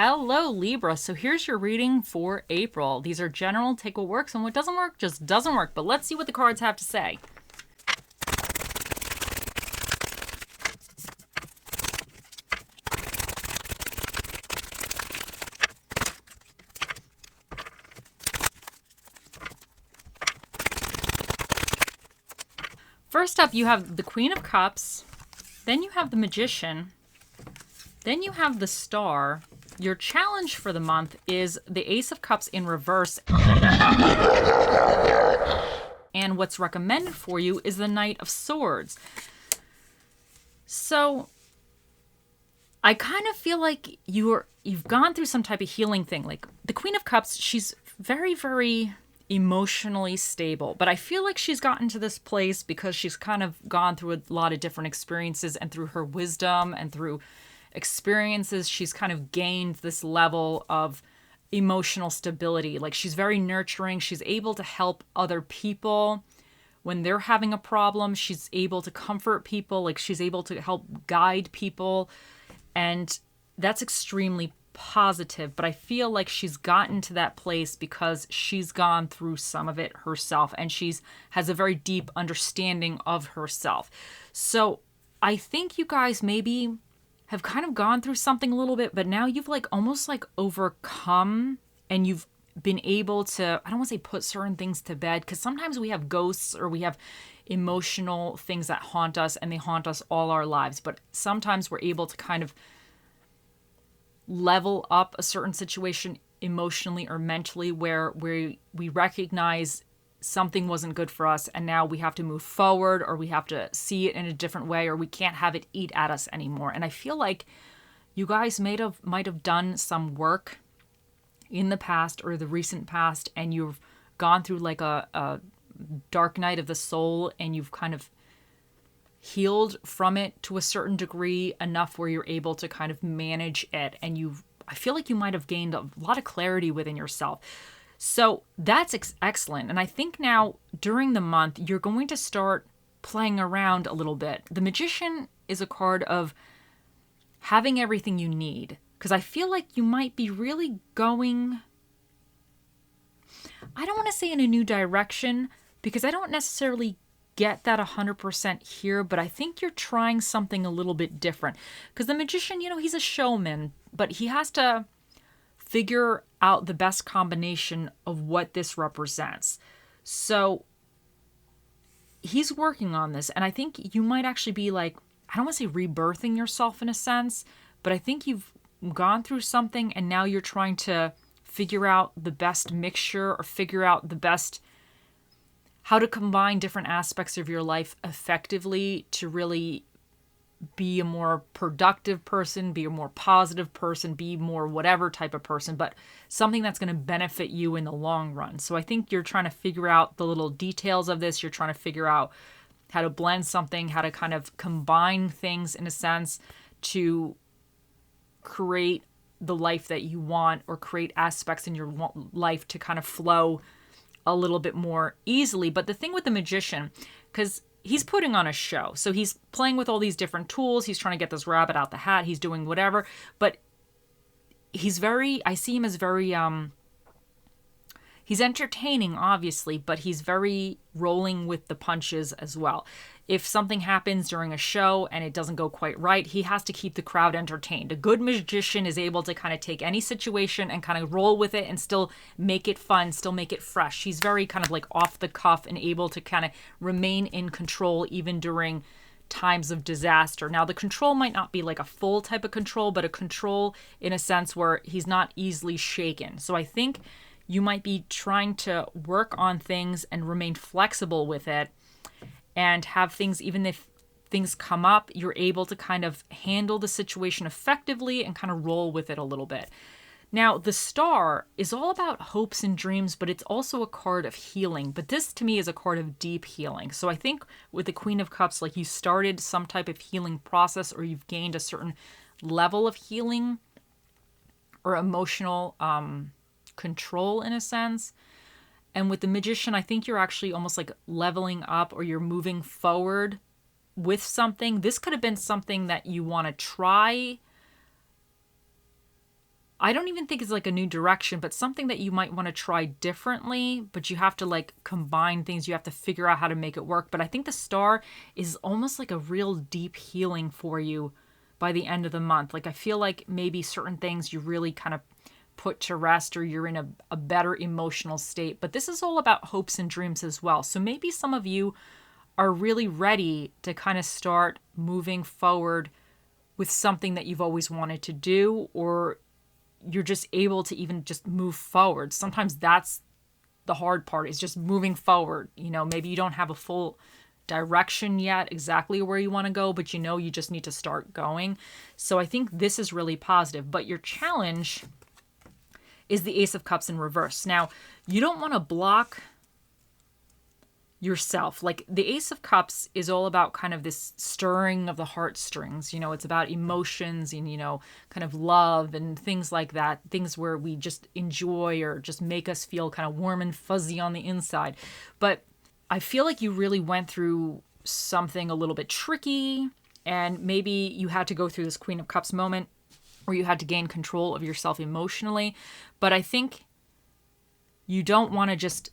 Hello, Libra. So here's your reading for April. These are general, take what works, and what doesn't work just doesn't work. But let's see what the cards have to say. First up, you have the Queen of Cups, then you have the Magician, then you have the Star. Your challenge for the month is the Ace of Cups in reverse. And what's recommended for you is the Knight of Swords. So I kind of feel like you've gone through some type of healing thing. Like the Queen of Cups, she's very, very emotionally stable, but I feel like she's gotten to this place because she's kind of gone through a lot of different experiences, and through her wisdom and through experiences, she's kind of gained this level of emotional stability. Like she's very nurturing. She's able to help other people when they're having a problem. She's able to comfort people. Like she's able to help guide people. And that's extremely positive, but I feel like she's gotten to that place because she's gone through some of it herself, and has a very deep understanding of herself. So I think you guys maybe have kind of gone through something a little bit, but now you've almost overcome, and you've been able to, I don't want to say put certain things to bed, because sometimes we have ghosts or we have emotional things that haunt us, and they haunt us all our lives. But sometimes we're able to kind of level up a certain situation emotionally or mentally, where we recognize something wasn't good for us, and now we have to move forward, or we have to see it in a different way, or we can't have it eat at us anymore. And I feel like you guys might have done some work in the past or the recent past, and you've gone through like a dark night of the soul, and you've kind of healed from it to a certain degree, enough where you're able to kind of manage it. And I feel like you might have gained a lot of clarity within yourself. So that's excellent. And I think now during the month, you're going to start playing around a little bit. The Magician is a card of having everything you need, because I feel like you might be really going, I don't want to say in a new direction, because I don't necessarily get that 100% here, but I think you're trying something a little bit different. Because the Magician, he's a showman, but he has to figure out the best combination of what this represents. So he's working on this, and I think you might actually be I don't want to say rebirthing yourself in a sense, but I think you've gone through something, and now you're trying to figure out the best mixture, or figure out the best how to combine different aspects of your life effectively to really be a more productive person, be a more positive person, be more whatever type of person, but something that's going to benefit you in the long run. So I think you're trying to figure out the little details of this. You're trying to figure out how to blend something, how to kind of combine things in a sense to create the life that you want, or create aspects in your life to kind of flow a little bit more easily. But the thing with the Magician, because he's putting on a show, so he's playing with all these different tools, he's trying to get this rabbit out the hat, he's doing whatever, but I see him as very, he's entertaining, obviously, but he's very rolling with the punches as well. If something happens during a show and it doesn't go quite right, he has to keep the crowd entertained. A good magician is able to kind of take any situation and kind of roll with it and still make it fun, still make it fresh. He's very kind of off the cuff and able to kind of remain in control even during times of disaster. Now, the control might not be a full type of control, but a control in a sense where he's not easily shaken. So I think you might be trying to work on things and remain flexible with it, and have things, even if things come up, you're able to kind of handle the situation effectively and kind of roll with it a little bit. Now, the Star is all about hopes and dreams, but it's also a card of healing. But this, to me, is a card of deep healing. So I think with the Queen of Cups, you started some type of healing process, or you've gained a certain level of healing or emotional control in a sense. And with the Magician, I think you're actually almost leveling up, or you're moving forward with something. This could have been something that you want to try I don't even think it's like a new direction, but something that you might want to try differently, but you have to like combine things. You have to figure out how to make it work. But I think the star is almost like a real deep healing for you by the end of the month. Like I feel like maybe certain things you really kind of put to rest, or you're in a better emotional state. But this is all about hopes and dreams as well. So maybe some of you are really ready to kind of start moving forward with something that you've always wanted to do, or you're just able to even just move forward. Sometimes that's the hard part, is just moving forward. You know, maybe you don't have a full direction yet exactly where you want to go, but you know you just need to start going. So I think this is really positive. But your challenge is the Ace of Cups in reverse. Now, you don't want to block yourself. Like the Ace of Cups is all about kind of this stirring of the heartstrings. You know, it's about emotions and, you know, kind of love and things like that. Things where we just enjoy or just make us feel kind of warm and fuzzy on the inside. But I feel like you really went through something a little bit tricky, and maybe you had to go through this Queen of Cups moment where you had to gain control of yourself emotionally. But I think you don't want to just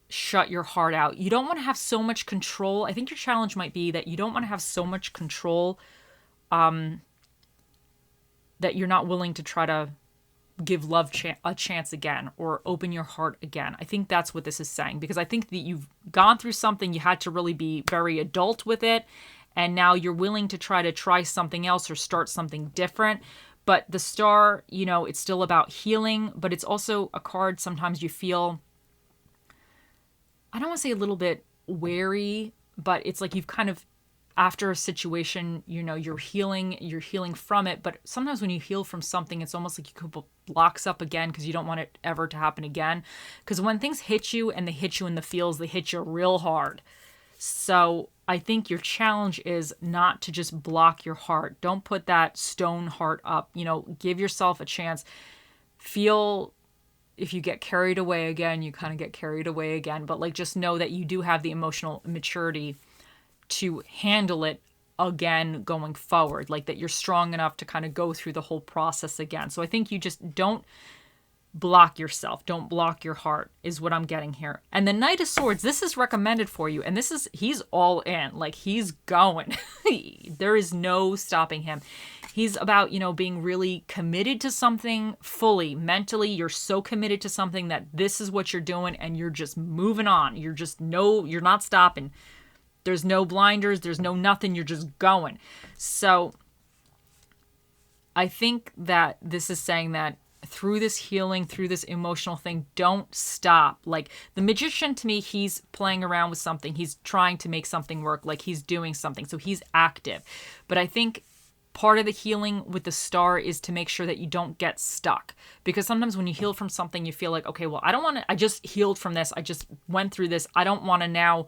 shut your heart out. You don't want to have so much control. I think your challenge might be that you don't want to have so much control that you're not willing to try to give love a chance again, or open your heart again. I think that's what this is saying, because I think that you've gone through something, you had to really be very adult with it, and now you're willing to try something else or start something different. But the star, you know, it's still about healing, but it's also a card sometimes you feel, I don't want to say a little bit wary, but it's like you've kind of, after a situation, you know, you're healing from it. But sometimes when you heal from something, it's almost like you could blocks up again because you don't want it ever to happen again. Because when things hit you and they hit you in the feels, they hit you real hard. So I think your challenge is not to just block your heart. Don't put that stone heart up. You know, give yourself a chance. Feel, if you get carried away again, you kind of get carried away again. But like, just know that you do have the emotional maturity to handle it again going forward. Like that you're strong enough to kind of go through the whole process again. So I think you just don't block yourself. Don't block your heart is what I'm getting here. And the Knight of Swords, this is recommended for you. And this is, he's all in. Like he's going. There is no stopping him. He's about, you know, being really committed to something fully. Mentally, you're so committed to something that this is what you're doing and you're just moving on. You're not stopping. There's no blinders. There's no nothing. You're just going. So I think that this is saying that through this healing, through this emotional thing, don't stop. Like the Magician, to me, he's playing around with something. He's trying to make something work. Like he's doing something. So he's active. But I think part of the healing with the Star is to make sure that you don't get stuck. Because sometimes when you heal from something, you feel like, okay, well, I just healed from this. I just went through this. I don't want to now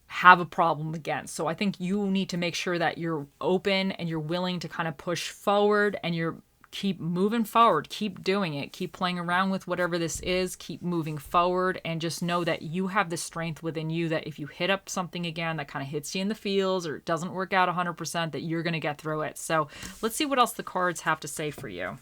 have a problem again. So I think you need to make sure that you're open and you're willing to kind of push forward, and you're keep moving forward, keep doing it, keep playing around with whatever this is, keep moving forward, and just know that you have the strength within you that if you hit up something again that kind of hits you in the feels or it doesn't work out 100%, that you're going to get through it. So let's see what else the cards have to say for you.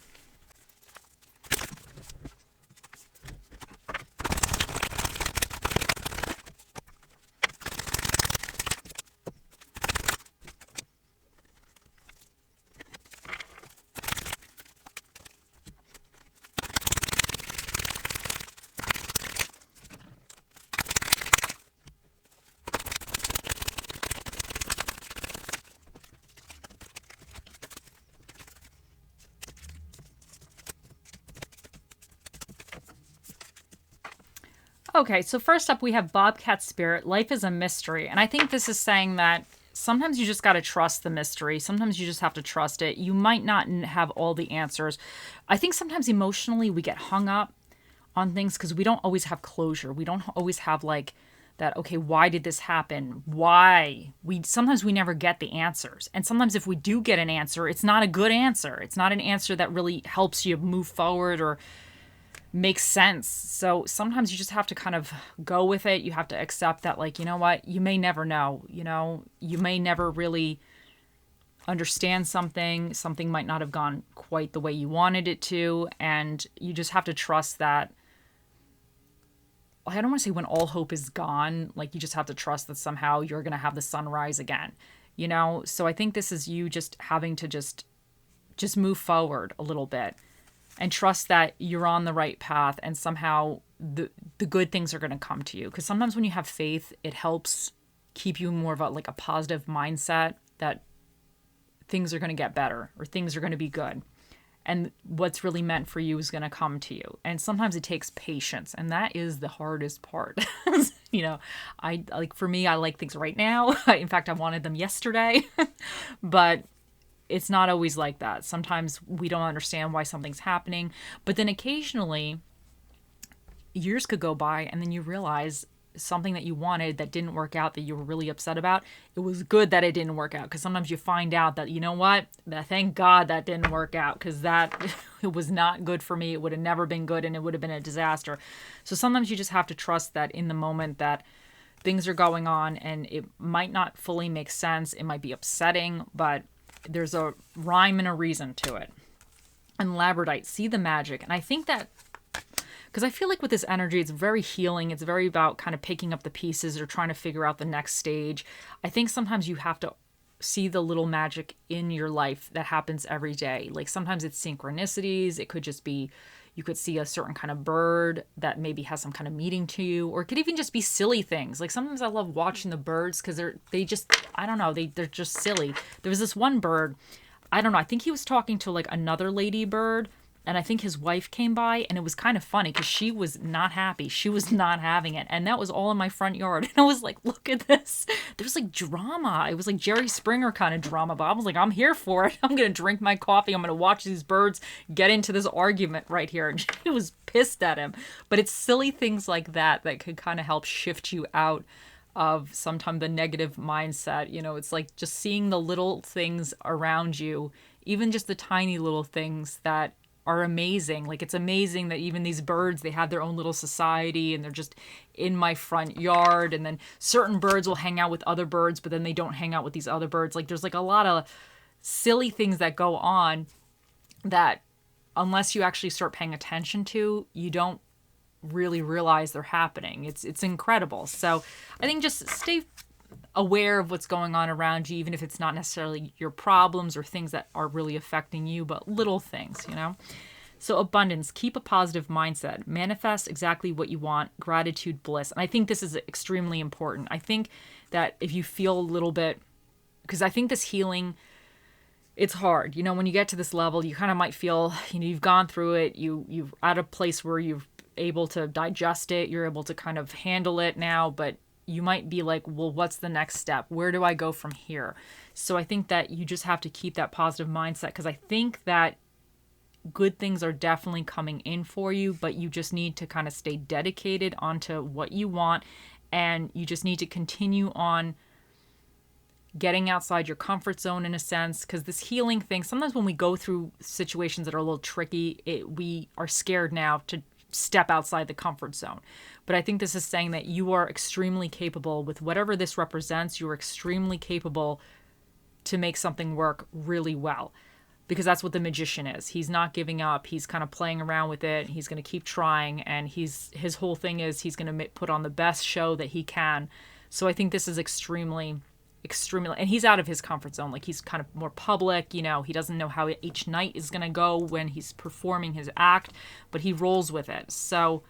Okay, so first up we have Bobcat Spirit. Life is a mystery. And I think this is saying that sometimes you just got to trust the mystery. Sometimes you just have to trust it. You might not have all the answers. I think sometimes emotionally we get hung up on things because we don't always have closure. We don't always have like that, okay, why did this happen? Why? Sometimes we never get the answers. And sometimes if we do get an answer, it's not a good answer. It's not an answer that really helps you move forward or makes sense. So sometimes you just have to kind of go with it. You have to accept that, like, you know what, you may never know, you know, you may never really understand something. Something might not have gone quite the way you wanted it to. And you just have to trust that. I don't want to say when all hope is gone, like you just have to trust that somehow you're going to have the sunrise again, you know? So I think this is you just having to just move forward a little bit and trust that you're on the right path and somehow the good things are going to come to you. Because sometimes when you have faith, it helps keep you more of a positive mindset that things are going to get better or things are going to be good. And what's really meant for you is going to come to you. And sometimes it takes patience. And that is the hardest part. You know, for me, I like things right now. In fact, I wanted them yesterday. But it's not always like that. Sometimes we don't understand why something's happening. But then occasionally, years could go by and then you realize something that you wanted that didn't work out, that you were really upset about, it was good that it didn't work out. Because sometimes you find out that, you know what, thank God that didn't work out, because that it was not good for me. It would have never been good and it would have been a disaster. So sometimes you just have to trust that in the moment that things are going on and it might not fully make sense. It might be upsetting, but there's a rhyme and a reason to it. And Labradorite, see the magic. And I think that because I feel like with this energy, it's very healing. It's very about kind of picking up the pieces or trying to figure out the next stage. I think sometimes you have to see the little magic in your life that happens every day. Like sometimes it's synchronicities. It could just be, you could see a certain kind of bird that maybe has some kind of meaning to you, or it could even just be silly things. Like sometimes I love watching the birds because they just, I don't know, they're just silly. There was this one bird, I don't know, I think he was talking to like another ladybird. And I think his wife came by and it was kind of funny because she was not happy. She was not having it. And that was all in my front yard. And I was like, look at this. There's like drama. It was like Jerry Springer kind of drama. But I was like, I'm here for it. I'm going to drink my coffee. I'm going to watch these birds get into this argument right here. And she was pissed at him. But it's silly things like that that could kind of help shift you out of sometimes the negative mindset. You know, it's like just seeing the little things around you, even just the tiny little things that are amazing. Like it's amazing that even these birds, they have their own little society and they're just in my front yard. And then certain birds will hang out with other birds, but then they don't hang out with these other birds. Like there's like a lot of silly things that go on that unless you actually start paying attention to, you don't really realize they're happening. It's incredible. So I think just stay aware of what's going on around you, even if it's not necessarily your problems or things that are really affecting you, but little things, you know? So abundance, keep a positive mindset, manifest exactly what you want, gratitude, bliss. And I think this is extremely important. I think that if you feel a little bit, because I think this healing, it's hard. You know, when you get to this level, you kind of might feel, you know, you've gone through it, you're at a place where you're able to digest it, you're able to kind of handle it now, but you might be like, well, what's the next step? Where do I go from here? So I think that you just have to keep that positive mindset, because I think that good things are definitely coming in for you, but you just need to kind of stay dedicated onto what you want, and you just need to continue on getting outside your comfort zone in a sense, because this healing thing, sometimes when we go through situations that are a little tricky, we are scared now to step outside the comfort zone. But I think this is saying that you are extremely capable with whatever this represents. You are extremely capable to make something work really well, because that's what the magician is. He's not giving up. He's kind of playing around with it. He's going to keep trying. And his whole thing is he's going to put on the best show that he can. So I think this is extremely, and he's out of his comfort zone. Like he's kind of more public, you know, he doesn't know how each night is going to go when he's performing his act, but he rolls with it. So,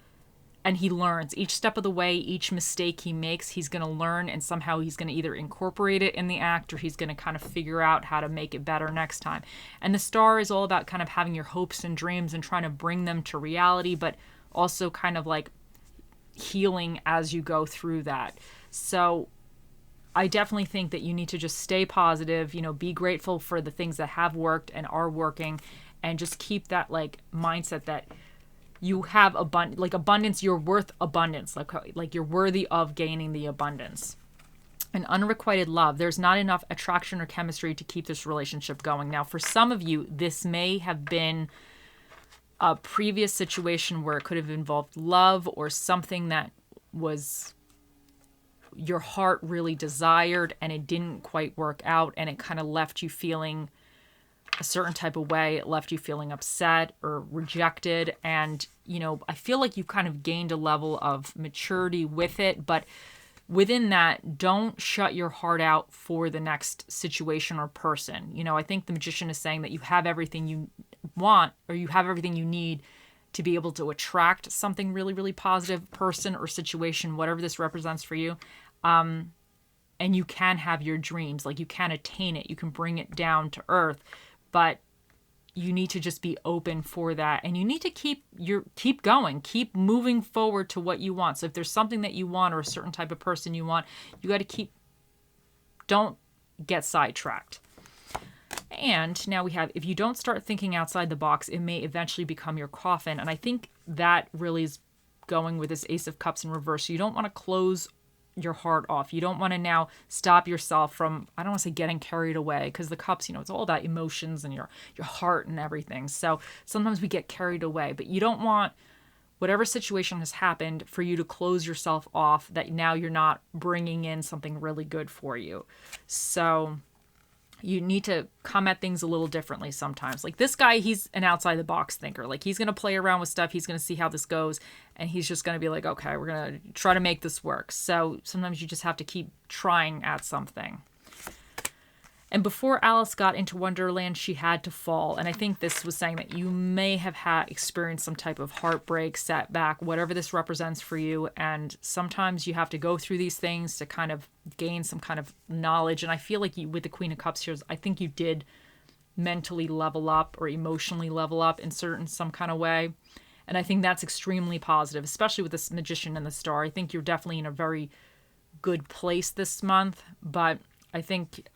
and he learns each step of the way, each mistake he makes, he's going to learn, and somehow he's going to either incorporate it in the act or he's going to kind of figure out how to make it better next time. And the star is all about kind of having your hopes and dreams and trying to bring them to reality, but also kind of like healing as you go through that. So I definitely think that you need to just stay positive, you know, be grateful for the things that have worked and are working, and just keep that like mindset that you have abundance, you're worth abundance, like you're worthy of gaining the abundance. And unrequited love, there's not enough attraction or chemistry to keep this relationship going. Now, for some of you, this may have been a previous situation where it could have involved love or something that was your heart really desired and it didn't quite work out, and it kind of left you feeling a certain type of way. It left you feeling upset or rejected. And, I feel like you've kind of gained a level of maturity with it. But within that, don't shut your heart out for the next situation or person. I think the Magician is saying that you have everything you want, or you have everything you need to be able to attract something really, really positive, person or situation, whatever this represents for you. And you can have your dreams, like you can attain it. You can bring it down to earth, but you need to just be open for that. And you need to keep going, keep moving forward to what you want. So if there's something that you want or a certain type of person you want, you got to don't get sidetracked. And now we have, if you don't start thinking outside the box, it may eventually become your coffin. And I think that really is going with this Ace of Cups in reverse. So you don't want to close your heart off. You don't want to now stop yourself from, I don't want to say getting carried away, because the cups, it's all about emotions and your heart and everything. So sometimes we get carried away, but you don't want whatever situation has happened for you to close yourself off, that now you're not bringing in something really good for you. So you need to come at things a little differently sometimes. Like this guy, he's an outside the box thinker. Like he's going to play around with stuff. He's going to see how this goes. And he's just going to be like, okay, we're going to try to make this work. So sometimes you just have to keep trying at something. And before Alice got into Wonderland, she had to fall. And I think this was saying that you may have experienced some type of heartbreak, setback, whatever this represents for you. And sometimes you have to go through these things to kind of gain some kind of knowledge. And I feel like with the Queen of Cups here, I think you did mentally level up or emotionally level up in some kind of way. And I think that's extremely positive, especially with this Magician and the Star. I think you're definitely in a very good place this month. But I think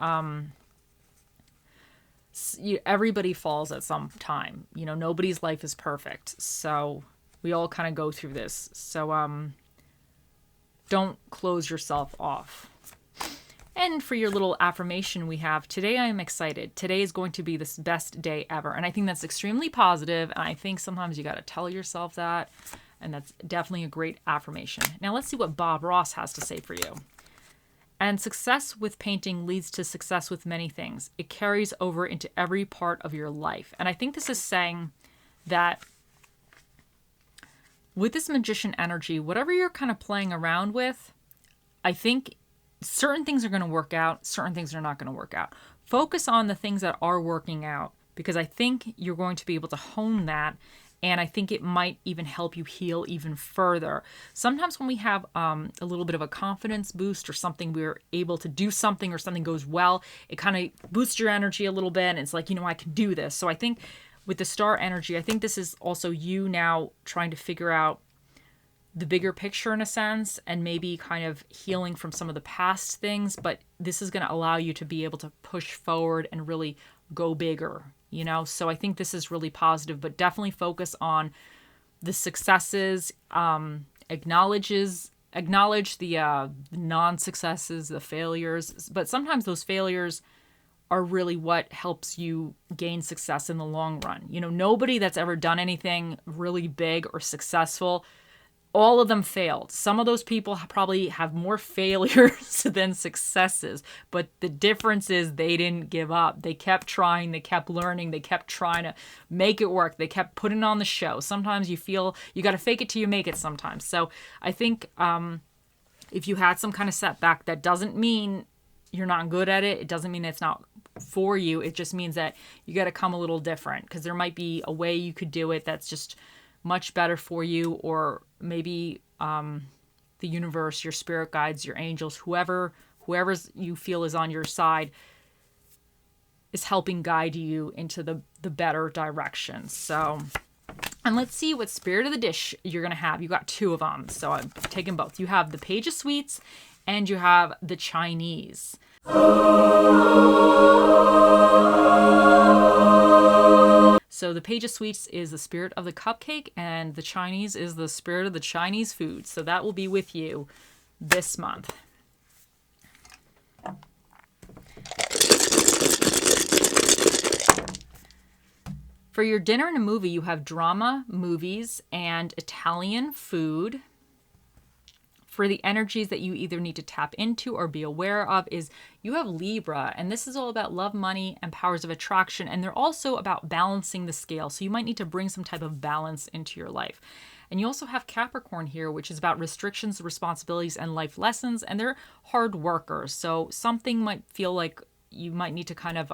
everybody falls at some time. Nobody's life is perfect. So we all kind of go through this. So don't close yourself off. And for your little affirmation we have, today I am excited. Today is going to be the best day ever. And I think that's extremely positive. And I think sometimes you got to tell yourself that. And that's definitely a great affirmation. Now let's see what Bob Ross has to say for you. And success with painting leads to success with many things. It carries over into every part of your life. And I think this is saying that with this Magician energy, whatever you're kind of playing around with, I think certain things are going to work out, certain things are not going to work out. Focus on the things that are working out, because I think you're going to be able to hone that. And I think it might even help you heal even further. Sometimes when we have a little bit of a confidence boost or something, we're able to do something or something goes well, it kind of boosts your energy a little bit. And it's like, I can do this. So I think with the Star energy, I think this is also you now trying to figure out the bigger picture in a sense, and maybe kind of healing from some of the past things. But this is going to allow you to be able to push forward and really go bigger. So I think this is really positive, but definitely focus on the successes, acknowledge the non-successes, the failures, but sometimes those failures are really what helps you gain success in the long run. Nobody that's ever done anything really big or successful, all of them failed. Some of those people probably have more failures than successes, but the difference is they didn't give up. They kept trying, they kept learning, they kept trying to make it work. They kept putting on the show. Sometimes you feel you got to fake it till you make it sometimes. So I think if you had some kind of setback, that doesn't mean you're not good at it. It doesn't mean it's not for you. It just means that you got to come a little different, because there might be a way you could do it that's just much better for you, or maybe the universe, your spirit guides, your angels, whoever's you feel is on your side is helping guide you into the better direction. So, and let's see what spirit of the dish you're going to have. You got two of them, so I'm taking both. You have the Page of Sweets and you have the Chinese. So the Page of Sweets is the spirit of the cupcake, and the Chinese is the spirit of the Chinese food. So that will be with you this month. For your dinner and a movie, you have drama, movies, and Italian food. for the energies that you either need to tap into or be aware of is you have Libra, and this is all about love, money, and powers of attraction. And they're also about balancing the scale. So you might need to bring some type of balance into your life. And you also have Capricorn here, which is about restrictions, responsibilities, and life lessons. And they're hard workers. So something might feel like you might need to kind of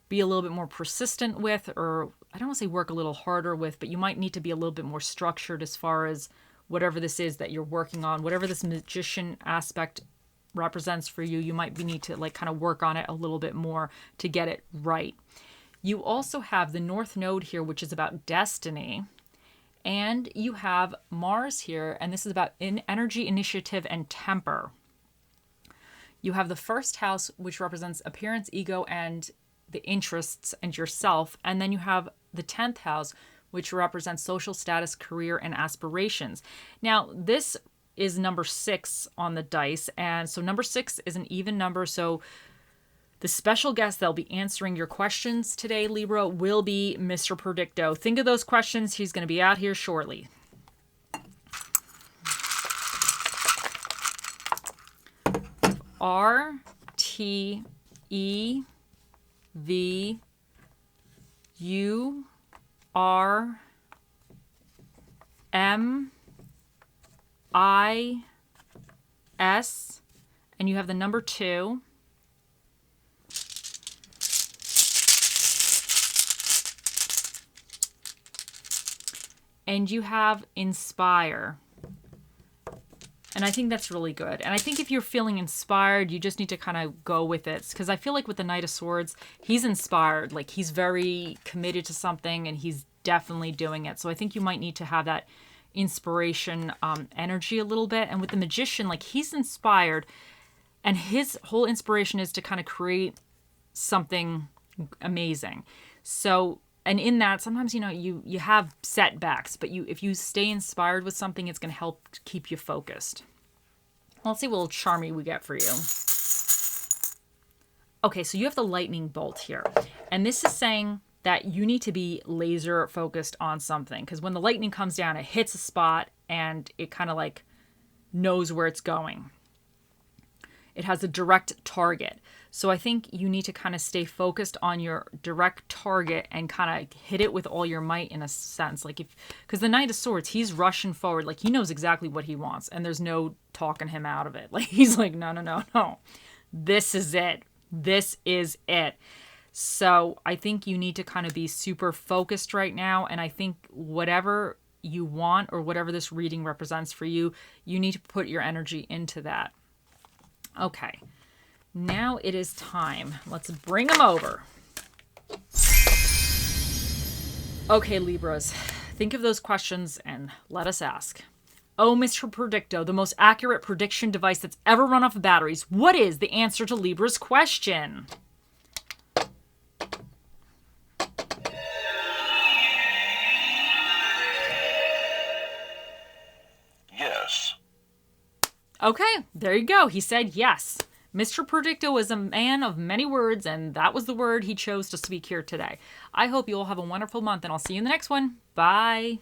be a little bit more persistent with, or I don't want to say work a little harder with, but you might need to be a little bit more structured as far as whatever this is that you're working on, whatever this magician aspect represents for you, you might need to like kind of work on it a little bit more to get it right. You also have the North Node here, which is about destiny. And you have Mars here, and this is about energy, initiative, and temper. You have the first house, which represents appearance, ego, and the interests and yourself. And then you have the 10th house, which represents social status, career, and aspirations. Now, this is number 6 on the dice. And so number 6 is an even number. So the special guest that'll be answering your questions today, Libra, will be Mr. Predicto. Think of those questions. He's going to be out here shortly. RTEVURMIS, and you have the number 2. And you have inspire. And I think that's really good. And I think if you're feeling inspired, you just need to kind of go with it. Because I feel like with the Knight of Swords, he's inspired. Like he's very committed to something and he's definitely doing it. So I think you might need to have that inspiration energy a little bit. And with the Magician, like he's inspired. And his whole inspiration is to kind of create something amazing. So, and in that, sometimes, you know, you have setbacks, but if you stay inspired with something, it's going to help keep you focused. Let's see what little charmy we get for you. Okay, so you have the lightning bolt here. And this is saying that you need to be laser focused on something. Because when the lightning comes down, it hits a spot and it kind of like knows where it's going. It has a direct target. So I think you need to kind of stay focused on your direct target and kind of hit it with all your might in a sense. Like because the Knight of Swords, he's rushing forward. Like he knows exactly what he wants and there's no talking him out of it. Like he's like, no. This is it. This is it. So I think you need to kind of be super focused right now. And I think whatever you want or whatever this reading represents for you, you need to put your energy into that. Okay. Now it is time. Let's bring them over. Okay, Libras, think of those questions and let us ask. Oh, Mr. Predicto, the most accurate prediction device that's ever run off of batteries. What is the answer to Libra's question? Yes. Okay, there you go. He said yes. Mr. Predicto is a man of many words, and that was the word he chose to speak here today. I hope you all have a wonderful month, and I'll see you in the next one. Bye.